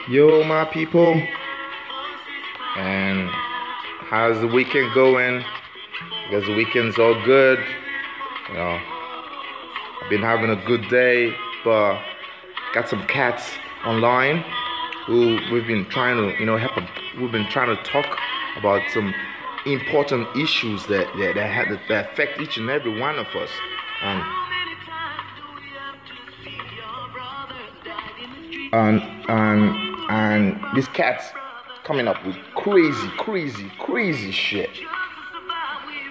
Yo, my people, and how's the weekend going? Because the weekend's all good. You know, I've been having a good day, but got some cats online who we've been trying to, help them. We've been trying to talk about some important issues that affect each and every one of us. And these cats coming up with crazy shit.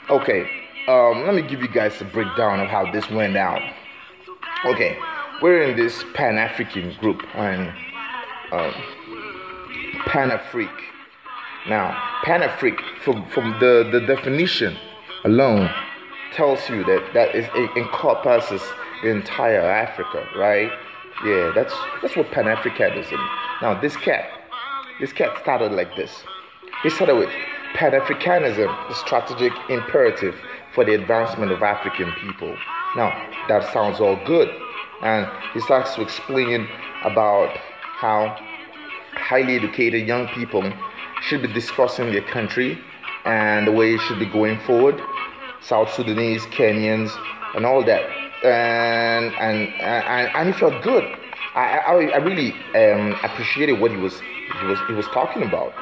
Okay, let me give you guys a breakdown of how this went down. Okay, we're in this Pan-African group and Pan-Afrique. Now, Pan-Afrique, from the definition alone, tells you that it encompasses the entire Africa, right? Yeah, that's what Pan-Africanism. Now, this cat started like this. He started with Pan-Africanism, the strategic imperative for the advancement of African people. Now, that sounds all good. And he starts to explain about how highly educated young people should be discussing their country and the way it should be going forward. South Sudanese, Kenyans, and all that. And it felt good. I really appreciated what he was talking about.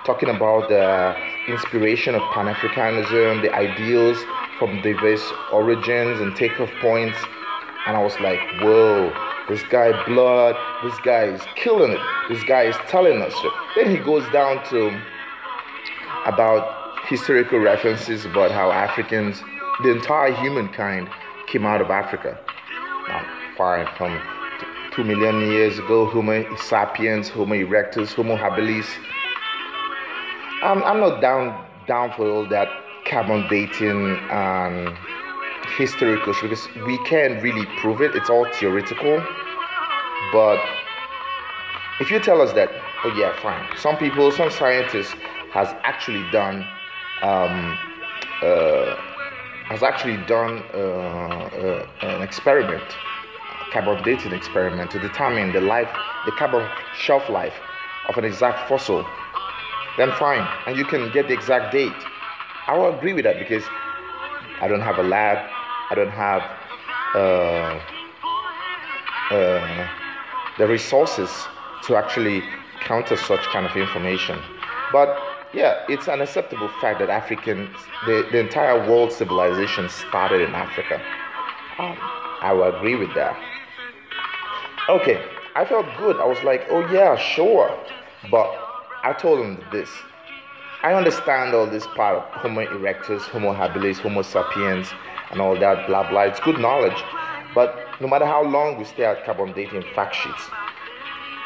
Talking about the inspiration of Pan-Africanism, the ideals from diverse origins and takeoff points. And I was like, whoa, this guy blood, this guy is killing it. This guy is telling us. Then he goes down to about historical references about how Africans, the entire humankind, came out of Africa. Now, far from 2 million years ago, Homo sapiens, Homo erectus, Homo habilis. I'm not down for all that carbon dating and historical because we can't really prove it. It's all theoretical. But if you tell us that, oh yeah, fine. Some scientists has actually done an experiment, carbon dating experiment, to determine the carbon shelf life of an exact fossil, then fine, and you can get the exact date. I will agree with that because I don't have a lab, I don't have the resources to actually counter such kind of information. But yeah, it's an acceptable fact that the entire world civilization started in Africa. I will agree with that. Okay, I felt good. I was like, oh yeah, sure. But I told him this. I understand all this part of Homo erectus, Homo habilis, Homo sapiens, and all that blah blah. It's good knowledge. But no matter how long we stay at carbon dating fact sheets,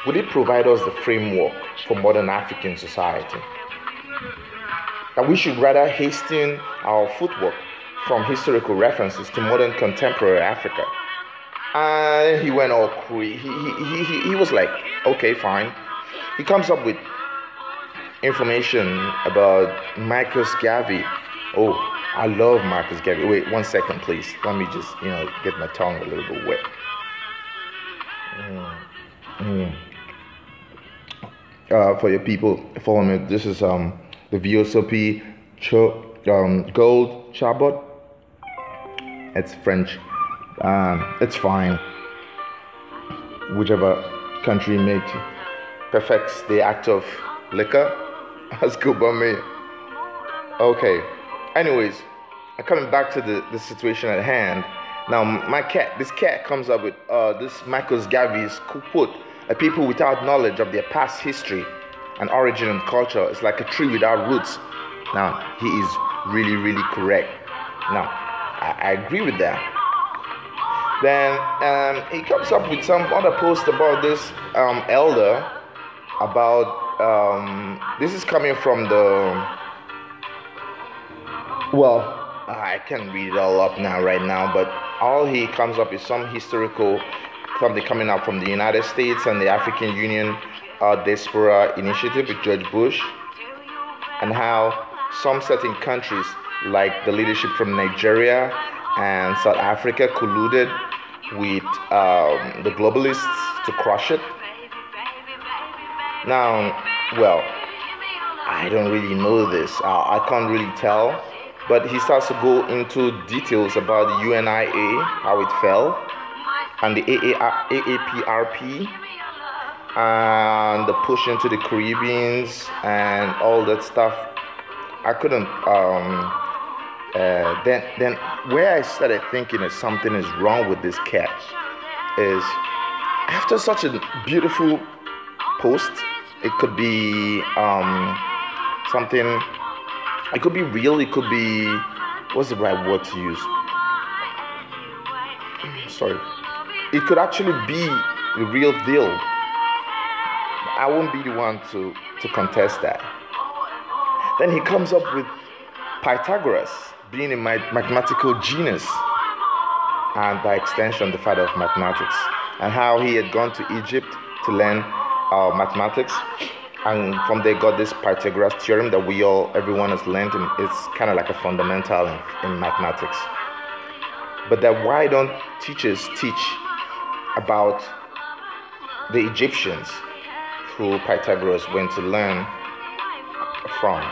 would it provide us the framework for modern African society? That we should rather hasten our footwork from historical references to modern contemporary Africa. And he went all crazy. He was like, okay, fine. He comes up with information about Marcus Garvey. Oh, I love Marcus Garvey. Wait, 1 second, please. Let me just, get my tongue a little bit wet. For your people following me, this is the VOCP Gold Chabot. It's French. It's fine. Whichever country perfects the act of liquor, that's good by me. Okay. Anyways, coming back to the situation at hand. Now, this cat comes up with this Marcus Garvey's quote: "A people without knowledge of their past history and origin and culture is like a tree without roots." Now, he is really correct. Now, I agree with that. Then he comes up with some other post about this elder about this is coming from I can't read it all up right now, but all he comes up is some historical something coming up from the United States and the African Union Diaspora Initiative with George Bush, and how some certain countries like the leadership from Nigeria and South Africa colluded with the globalists to crush it. Now, well, I don't really know this. I can't really tell. But he starts to go into details about the UNIA, how it fell, and the AAPRP, and the push into the Caribbeans, and all that stuff. I couldn't. Then where I started thinking that something is wrong with this cat is after such a beautiful post, it could be something. It could be real. It could be, what's the right word to use? Sorry. It could actually be the real deal. I won't be the one to contest that. Then he comes up with Pythagoras being a mathematical genius, and by extension the father of mathematics, and how he had gone to Egypt to learn mathematics, and from there got this Pythagoras theorem that everyone has learned, and it's kind of like a fundamental in mathematics. But that why don't teachers teach about the Egyptians who Pythagoras went to learn from?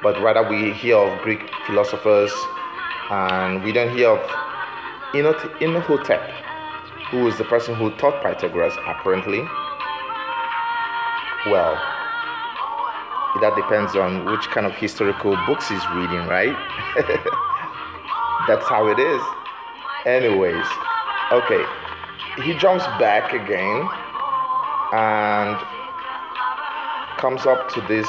But rather we hear of Greek philosophers, and we don't hear of Imhotep, who is the person who taught Pythagoras, apparently. Well, that depends on which kind of historical books he's reading, right? That's how it is. Anyways, okay, he jumps back again and comes up to this.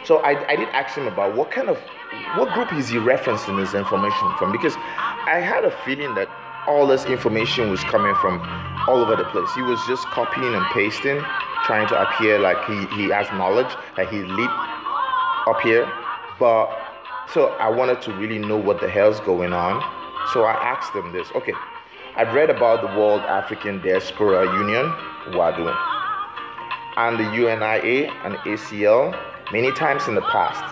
So I did ask him about what group is he referencing this information from, because I had a feeling that all this information was coming from all over the place. He was just copying and pasting, trying to appear like he has knowledge, like he's lit up here. But so I wanted to really know what the hell's going on. So I asked him this. Okay, I've read about the World African Diaspora Union, WADU, and the UNIA and ACL many times in the past.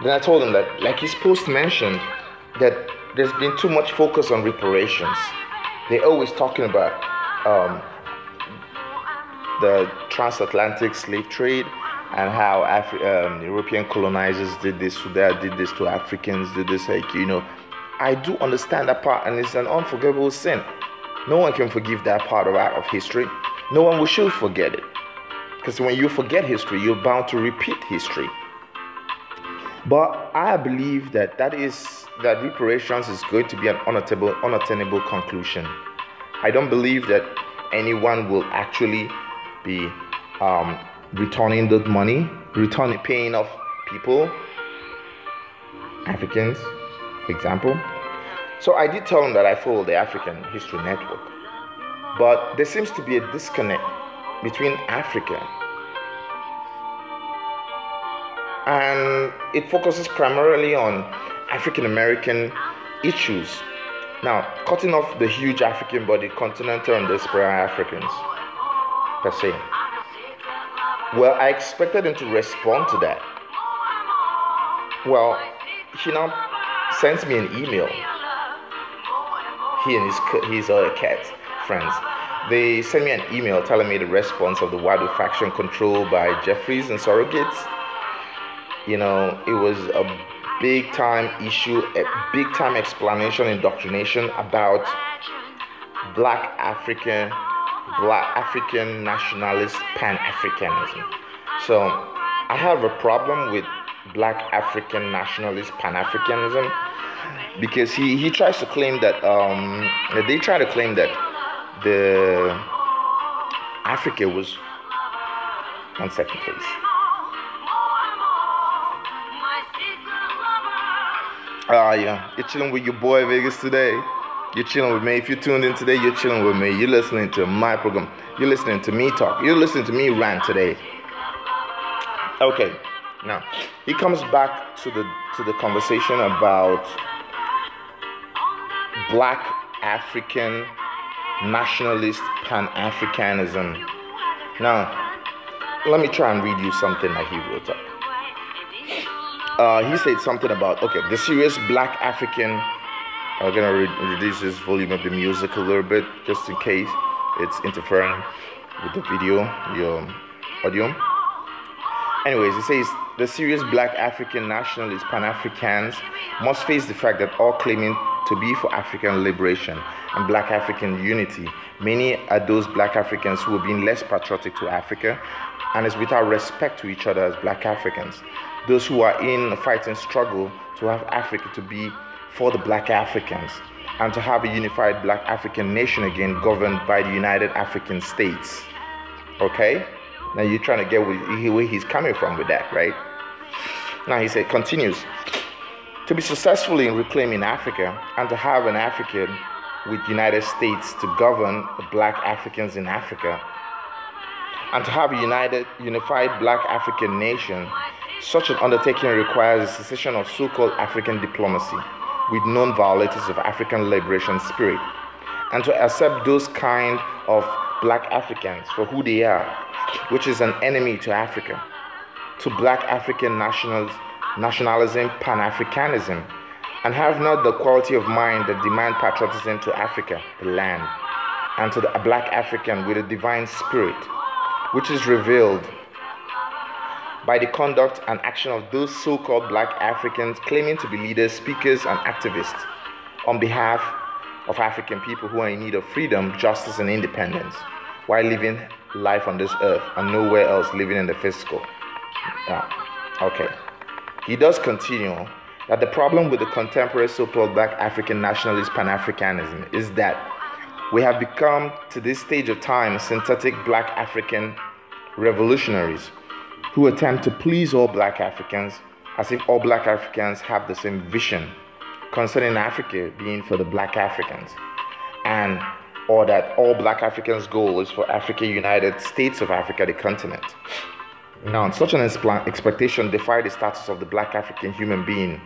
Then I told him that, like his post mentioned, that there's been too much focus on reparations. They're always talking about the transatlantic slave trade, and how European colonizers did this to that, did this to Africans, did this, like, I do understand that part, and it's an unforgivable sin. No one can forgive that part of history. No one should forget it. Because when you forget history, you're bound to repeat history. But I believe that reparations is going to be an unattainable conclusion. I don't believe that anyone will actually be returning that money, paying off people, Africans, for example. So I did tell him that I follow the African History Network. But there seems to be a disconnect between Africa, and it focuses primarily on African American issues. Now, cutting off the huge African body, continental and diaspora Africans, per se. Well, I expected him to respond to that. Well, he now sends me an email. He and his other cat friends. They sent me an email telling me the response of the WADU faction controlled by Jeffries and surrogates. It was a big time issue, a big time explanation, indoctrination about Black African nationalist Pan-Africanism. So I have a problem with Black African nationalist Pan-Africanism, because he tries to claim that they try to claim that the Africa was, one second please. Yeah, you're chilling with your boy Vegas today. You're chilling with me. If you're tuned in today, you're chilling with me. You're listening to my program. You're listening to me talk. You're listening to me rant today. Okay, now he comes back to the conversation about Black African nationalist Pan-Africanism. Now, let me try and read you something that he wrote up. He said something about, the serious Black African I'm gonna reduce this volume of the music a little bit, just in case it's interfering with the video, your audio. Anyways, it says the serious black African nationalists, Pan-Africans, must face the fact that all claiming to be for African liberation and black African unity, many are those black Africans who are being less patriotic to Africa and is without respect to each other as black Africans. Those who are in a fighting struggle to have Africa to be for the black Africans and to have a unified black African nation again governed by the United African States. Okay? Now you're trying to get where he's coming from with that, right? Now he said, continues, to be successful in reclaiming Africa and to have an Africa with United States to govern the black Africans in Africa and to have a unified black African nation, such an undertaking requires a cessation of so-called African diplomacy with known violators of African liberation spirit, and to accept those kind of black Africans for who they are, which is an enemy to Africa, to black African nationalism, Pan-Africanism, and have not the quality of mind that demand patriotism to Africa, the land, and to the black African with a divine spirit, which is revealed by the conduct and action of those so-called black Africans claiming to be leaders, speakers, and activists on behalf of African people who are in need of freedom, justice, and independence, while living life on this earth and nowhere else, living in the physical. Okay. He does continue that the problem with the contemporary so-called black African nationalist Pan-Africanism is that we have become, to this stage of time, synthetic black African revolutionaries who attempt to please all black Africans as if all black Africans have the same vision concerning Africa being for the black Africans, and or that all black Africans' goal is for Africa United States of Africa, the continent. Now, such an expectation defied the status of the black African human being,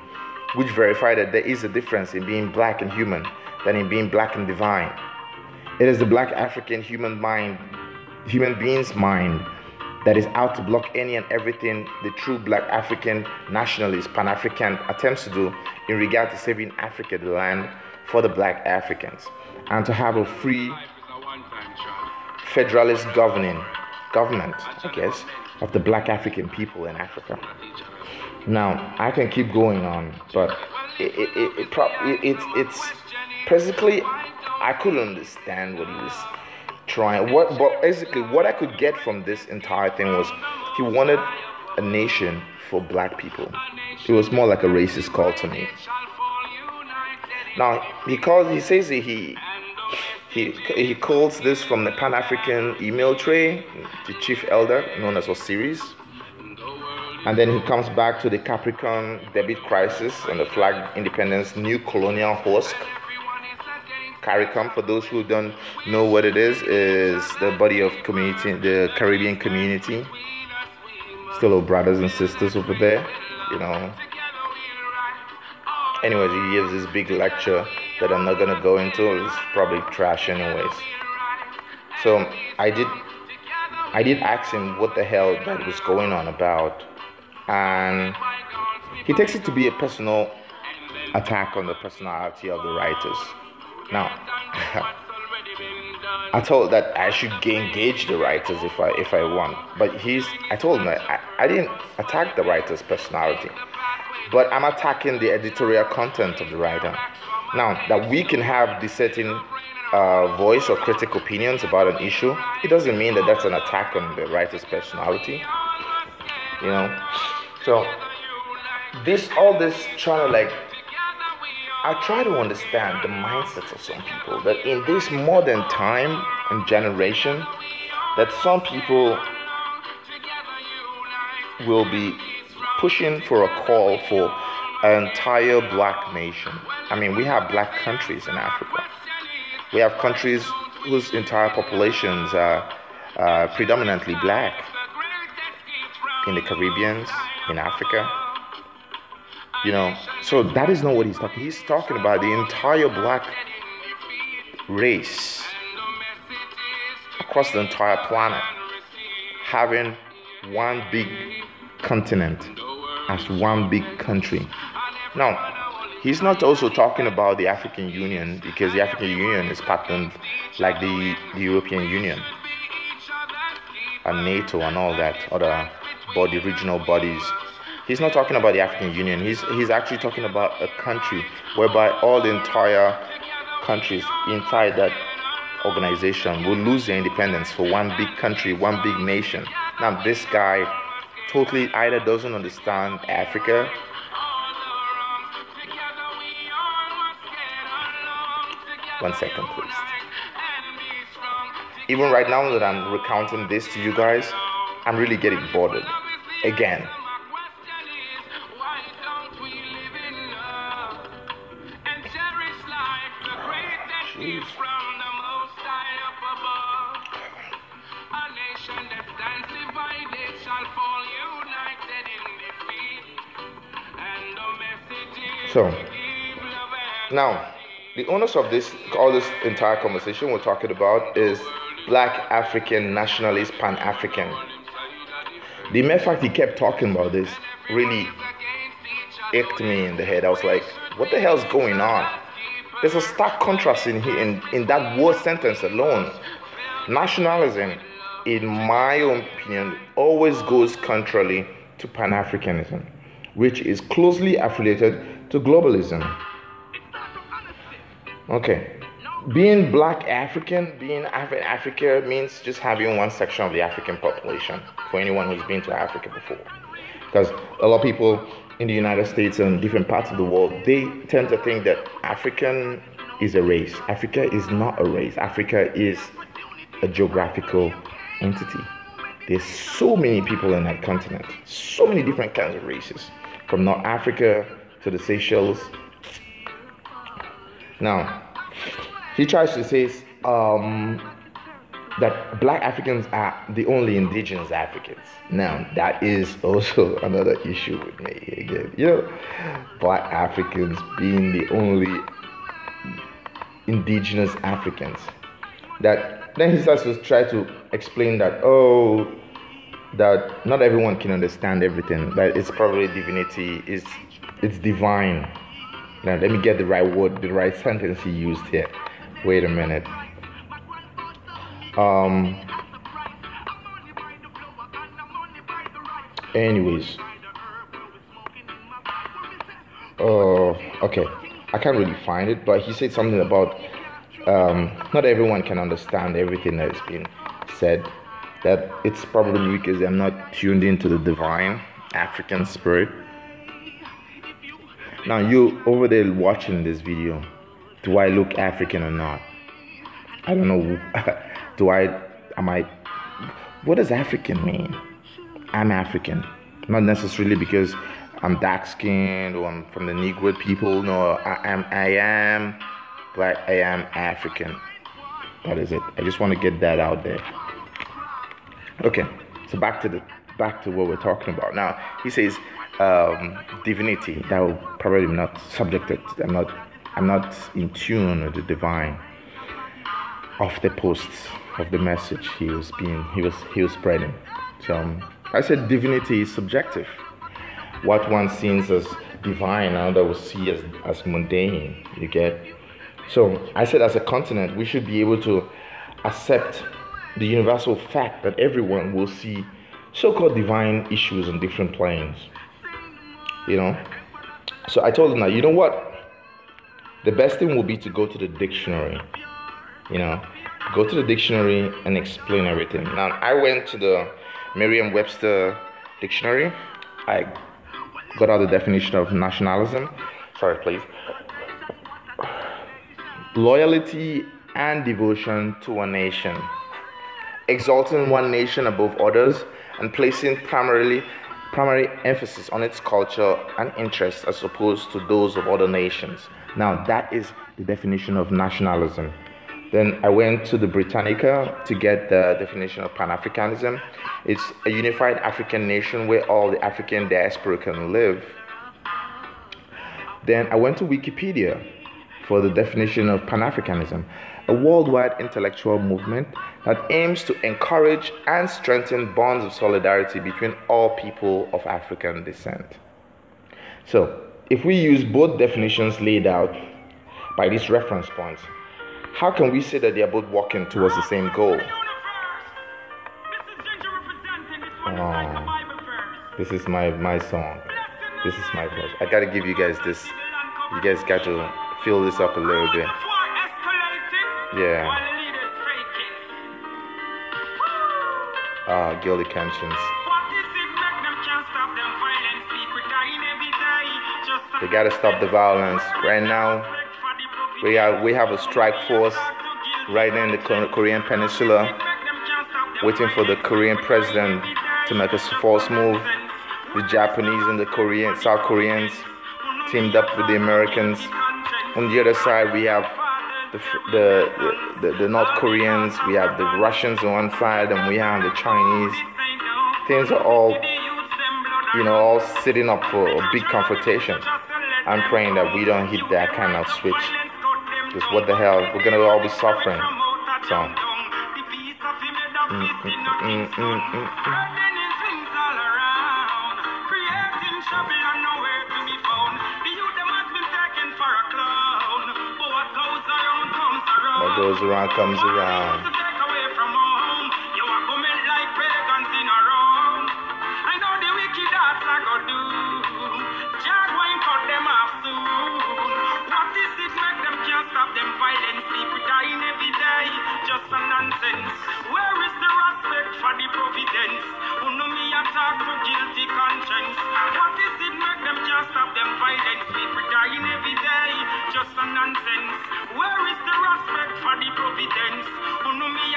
which verified that there is a difference in being black and human than in being black and divine. It is the black African human being's mind, that is out to block any and everything the true black African nationalist Pan-African attempts to do in regard to saving Africa, the land, for the black Africans, and to have a free federalist government, I guess, of the black African people in Africa. Now, I can keep going on, but it's basically, I couldn't understand what he was trying. But basically, what I could get from this entire thing was he wanted a nation for black people. It was more like a racist call to me. Now, he says he calls this from the Pan-African email tray, the chief elder, known as Osiris. And then he comes back to the Capricorn debit crisis and the flag independence, new colonial husk. CARICOM, for those who don't know what it is the body of community, the Caribbean community. Still our brothers and sisters over there, you know. Anyways, he gives this big lecture that I'm not gonna go into. It's probably trash anyways. So I did ask him what the hell that was going on about, and he takes it to be a personal attack on the personality of the writers. Now, I told that I should engage the writers if I want, but I told him that I didn't attack the writer's personality, but I'm attacking the editorial content of the writer. Now, that we can have dissenting voice or critical opinions about an issue, it doesn't mean that that's an attack on the writer's personality, you know. So all this trying to I try to understand the mindsets of some people, that in this modern time and generation, that some people will be pushing for a call for an entire black nation. I mean, we have black countries in Africa. We have countries whose entire populations are predominantly black. In the Caribbean, in Africa. You know, so that is not what he's talking. He's talking about the entire black race across the entire planet having one big continent as one big country. Now, He's not also talking about the African Union, because the African Union is patterned like the European Union and NATO and all that other regional bodies. He's not talking about the African Union. He's actually talking about a country whereby all the entire countries inside that organization will lose their independence for one big country, one big nation. Now this guy totally either doesn't understand Africa. One second, please. Even right now that I'm recounting this to you guys, I'm really getting bothered again. Jeez. So now the onus of all this entire conversation we're talking about is Black African nationalist Pan-African. The mere fact he kept talking about this really ached me in the head. I was like, what the hell's going on? There's a stark contrast in here in that word sentence alone. Nationalism, in my opinion, always goes contrary to Pan-Africanism, which is closely affiliated to globalism. Okay, being Black African, being Africa means just having one section of the African population, for anyone who's been to Africa before. Because a lot of people in the United States and different parts of the world, they tend to think that African is a race. Africa is not a race. Africa is a geographical entity. There's so many people in that continent, so many different kinds of races, from North Africa to the Seychelles. Now, he tries to say that Black Africans are the only indigenous Africans. Now, that is also another issue with me again. You know, Black Africans being the only indigenous Africans. That then he starts to try to explain that, that not everyone can understand everything. That it's probably divinity, it's divine. Now, let me get the right word, the right sentence he used here. Wait a minute. Anyways. Okay. I can't really find it, but he said something about not everyone can understand everything that is being said. That it's probably because I'm not tuned into the divine African spirit. Now, you over there watching this video, do I look African or not? I don't know. What does African mean? I'm African. Not necessarily because I'm dark skinned or I'm from the Negro people. No, I am Black. I am African. That is it. I just want to get that out there. Okay, so back to what we're talking about. Now, he says divinity. That will probably not subjected. I'm not in tune with the divine of the posts of the message he was spreading. So I said divinity is subjective. What one sees as divine, another will see as mundane. You get? So I said as a continent, we should be able to accept the universal fact that everyone will see so-called divine issues on different planes. You know? So I told him that, you know what? The best thing will be to go to the dictionary. You know? Go to the dictionary and explain everything. Now, I went to the Merriam-Webster dictionary. I got out the definition of nationalism. Sorry, please. Loyalty and devotion to a nation. Exalting one nation above others and placing primary emphasis on its culture and interests as opposed to those of other nations. Now, that is the definition of nationalism. Then I went to the Britannica to get the definition of Pan-Africanism. It's a unified African nation where all the African diaspora can live. Then I went to Wikipedia for the definition of Pan-Africanism, a worldwide intellectual movement that aims to encourage and strengthen bonds of solidarity between all people of African descent. So, if we use both definitions laid out by these reference points, how can we say that they are both walking towards the same goal? This is my song. This is my voice. I gotta give you guys this. You guys got to fill this up a little bit. Yeah. Guilty conscience. They gotta stop the violence. Right now, we have a strike force right in the Korean Peninsula, waiting for the Korean president to make a force move. The Japanese and the South Koreans teamed up with the Americans. On the other side, we have the North Koreans, we have the Russians on one side, and we have the Chinese. Things are all sitting up for a big confrontation. I'm praying that we don't hit that kind of switch. Because what the hell, we're gonna all be suffering. So. What goes around comes around.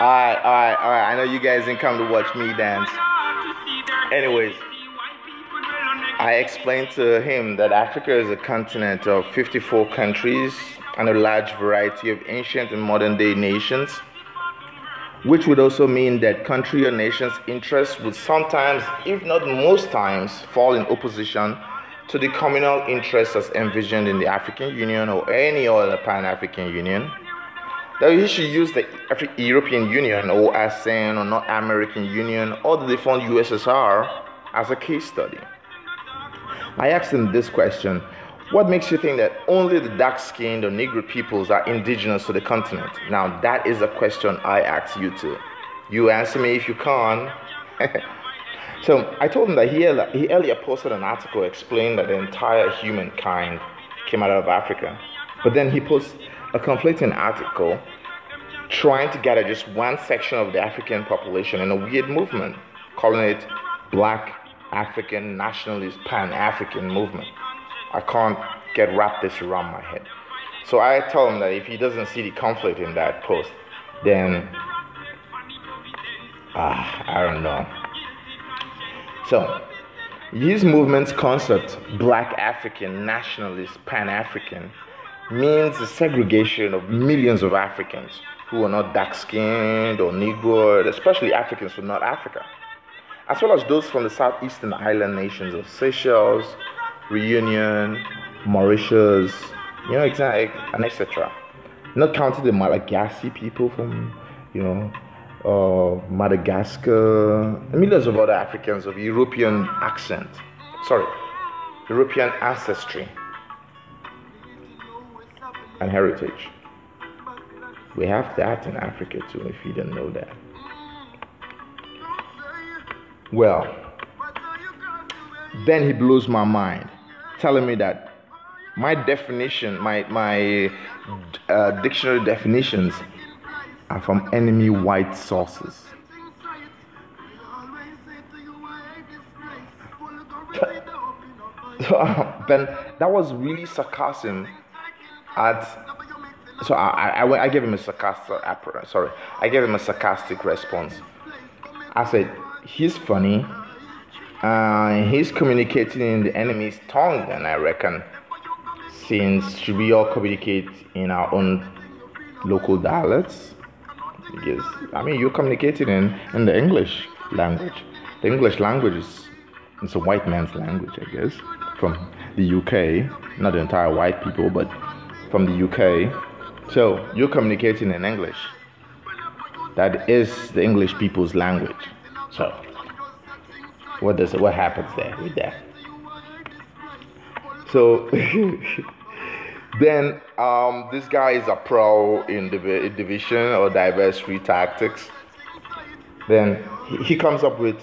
Alright. I know you guys didn't come to watch me dance. Anyways, I explained to him that Africa is a continent of 54 countries and a large variety of ancient and modern day nations, which would also mean that country or nation's interests would sometimes, if not most times, fall in opposition to the communal interests as envisioned in the African Union or any other Pan-African Union. That you should use the European Union or ASEAN or North American Union or the defunct USSR as a case study. I asked him this question: what makes you think that only the dark-skinned or Negro peoples are indigenous to the continent? Now that is a question I ask you too. You answer me if you can. So I told him that he earlier posted an article explaining that the entire humankind came out of Africa. But then he posted a conflicting article trying to gather just one section of the African population in a weird movement, calling it Black African Nationalist Pan-African Movement. I can't wrap this around my head. So I told him that if he doesn't see the conflict in that post, then I don't know. So his movement's concept, Black African Nationalist Pan-African, means the segregation of millions of Africans who are not dark-skinned or Negro, especially Africans from North Africa, as well as those from the southeastern island nations of Seychelles, Reunion, Mauritius, and etc. Not counting the Malagasy people from, Madagascar, and millions of other Africans of European ancestry and heritage. We have that in Africa too, if you didn't know that. Well, then he blows my mind, telling me that my definition, my dictionary definitions are from enemy white sources. Ben, that was really sarcasm. I gave him a sarcastic response. I said, he's funny. He's communicating in the enemy's tongue, then I reckon. Since should we all communicate in our own local dialects? Because you're communicating in the English language. The English language is a white man's language, I guess, from the UK. Not the entire white people, but from the UK. So you're communicating in English. That is the English people's language. So what happens there with that? So then this guy is a pro in division or diversity tactics. Then he comes up with,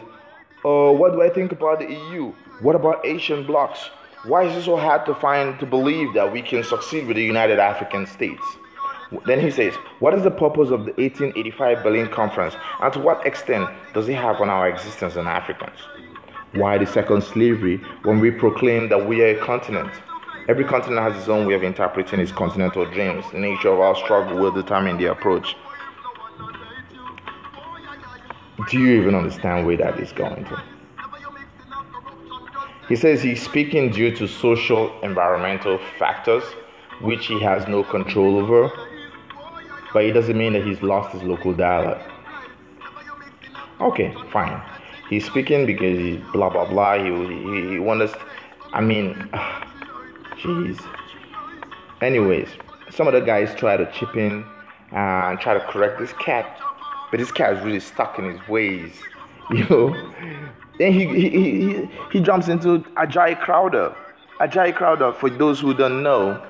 oh, what do I think about the EU? What about Asian blocs? Why is it so hard to believe that we can succeed with the United African States? Then he says, what is the purpose of the 1885 Berlin Conference, and to what extent does it have on our existence as Africans? Why the second slavery when we proclaim that we are a continent? Every continent has its own way of interpreting its continental dreams. The nature of our struggle will determine the approach. Do you even understand where that is going to? He says he's speaking due to social, environmental factors which he has no control over, but it doesn't mean that he's lost his local dialect. Okay, fine. He's speaking because he blah blah blah. He wants. Jeez. Anyways, some of the guys try to chip in and try to correct this cat, but this cat is really stuck in his ways, you know. Then he jumps into Ajay Crowder. Ajay Crowder, for those who don't know,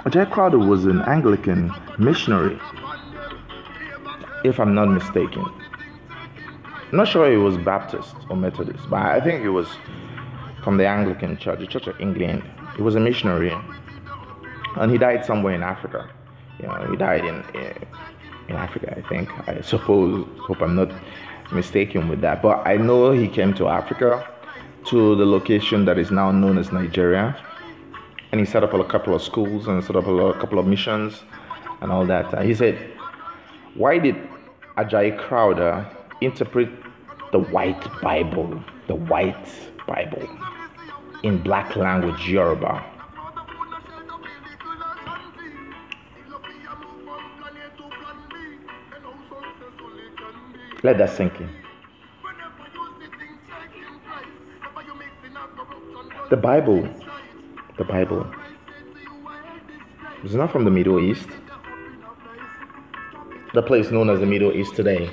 Ajay Crowder was an Anglican missionary, if I'm not mistaken. I'm not sure he was Baptist or Methodist, but I think he was from the Anglican Church, the Church of England. He was a missionary, and he died somewhere in Africa. You know, he died in Africa, I think. I suppose, hope I'm not mistaken with that. But I know he came to Africa, to the location that is now known as Nigeria, and he set up a couple of schools and set up a couple of missions and all that. He said, why did Ajay Crowder interpret the white Bible in black language Yoruba? Let that sink in. The Bible is not from the Middle East, the place known as the Middle East today.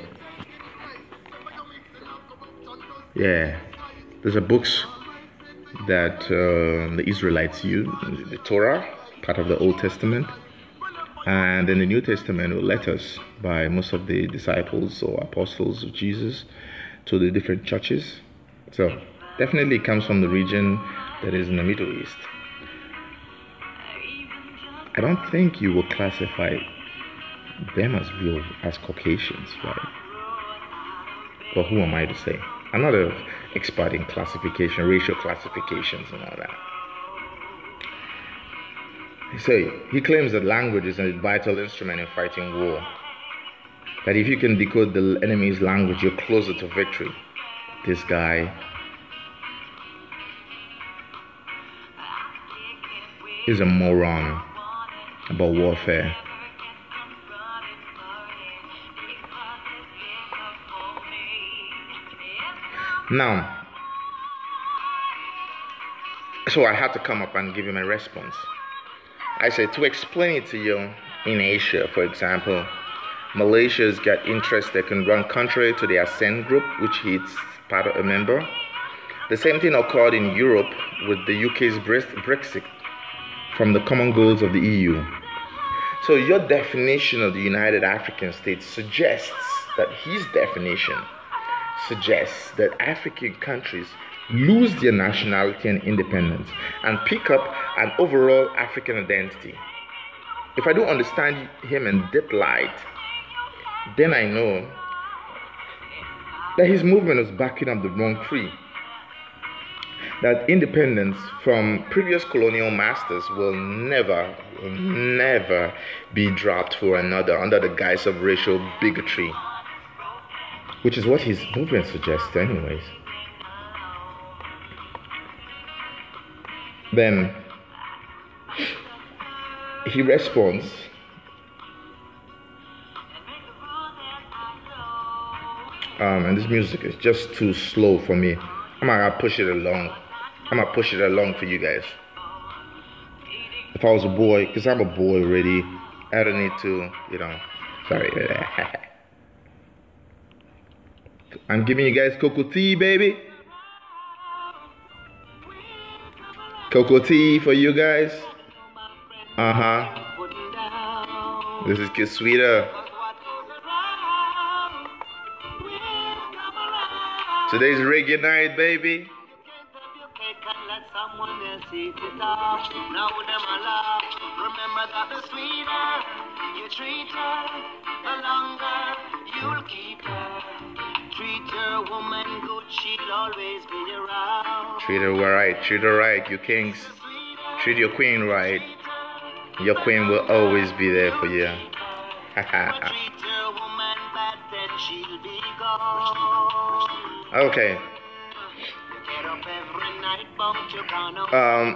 Yeah, there's a books that the Israelites use, the Torah, part of the Old Testament, and in the New Testament were letters by most of the disciples or apostles of Jesus to the different churches. So definitely it comes from the region that is in the Middle East. I don't think you will classify them as Caucasians, right? But who am I to say? I'm not an expert in classification, racial classifications and all that. So he claims that language is a vital instrument in fighting war. That if you can decode the enemy's language, you're closer to victory. This guy is a moron about warfare. Now, so I had to come up and give him a response. I said, to explain it to you, in Asia, for example, Malaysia's got interests that can run contrary to the ASEAN group, which he's part of a member. The same thing occurred in Europe with the UK's Brexit from the common goals of the EU. So your definition of the United African States suggests that his definition suggests that African countries lose their nationality and independence and pick up an overall African identity. If I don't understand him in that light, then I know that his movement is backing up the wrong tree. That independence from previous colonial masters will never be dropped for another under the guise of racial bigotry, which is what his movement suggests anyways. Then he responds, and this music is just too slow for me. I'm gonna push it along. I'm gonna push it along for you guys. If I was a boy, because I'm a boy already, I don't need to, sorry. I'm giving you guys cocoa tea, baby. Cocoa tea for you guys. This is Kisweeta. Today's reggae night, baby. Remember that the sweeter you treat her, the longer you'll keep her. Treat your woman good, she'll always be around. Treat her right, you kings. Treat your queen right. Your queen will always be there for you. Okay.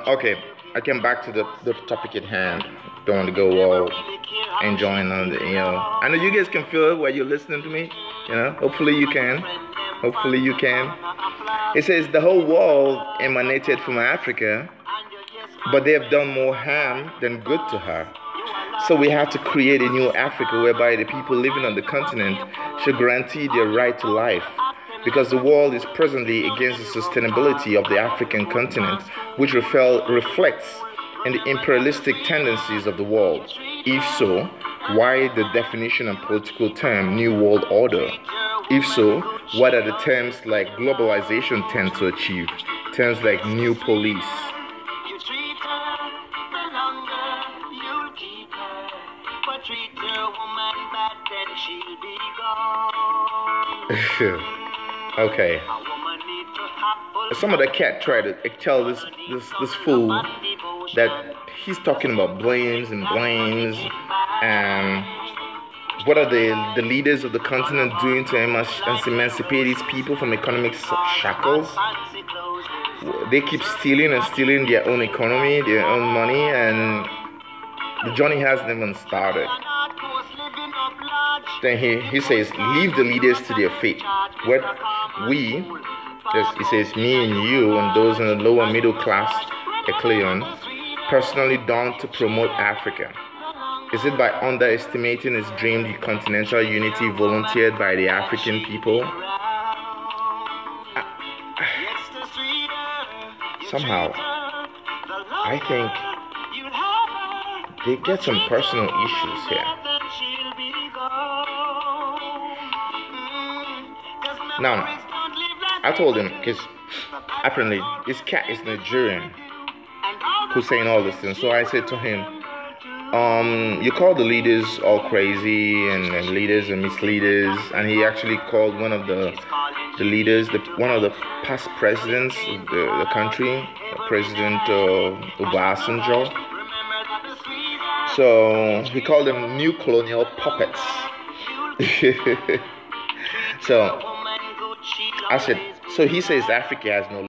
Okay. I came back to the topic at hand. Don't want to go all enjoying on the, I know you guys can feel it while you're listening to me. Hopefully you can. It says the whole world emanated from Africa, but they have done more harm than good to her. So we have to create a new Africa whereby the people living on the continent should guarantee their right to life, because the world is presently against the sustainability of the African continent, which reflects in the imperialistic tendencies of the world. If so, why the definition and political term New World Order? If so, what are the terms like globalization tend to achieve? Terms like new police. Okay. Some of the cat tried to tell this fool that he's talking about blames, and what are the leaders of the continent doing to emancipate these people from economic shackles? They keep stealing their own economy, their own money, and the journey hasn't even started. Then he says, leave the leaders to their fate. What he says, me and you and those in the lower middle class echelon personally done to promote Africa. Is it by underestimating its dreamed continental unity volunteered by the African people? Somehow, I think they get some personal issues here. Now, I told him, because apparently this cat is Nigerian who's saying all this things. So I said to him, you call the leaders all crazy and leaders and misleaders, and he actually called one of the leaders, one of the past presidents of the country, President Obasanjo. So he called them new colonial puppets. So I said, so he says Africa has no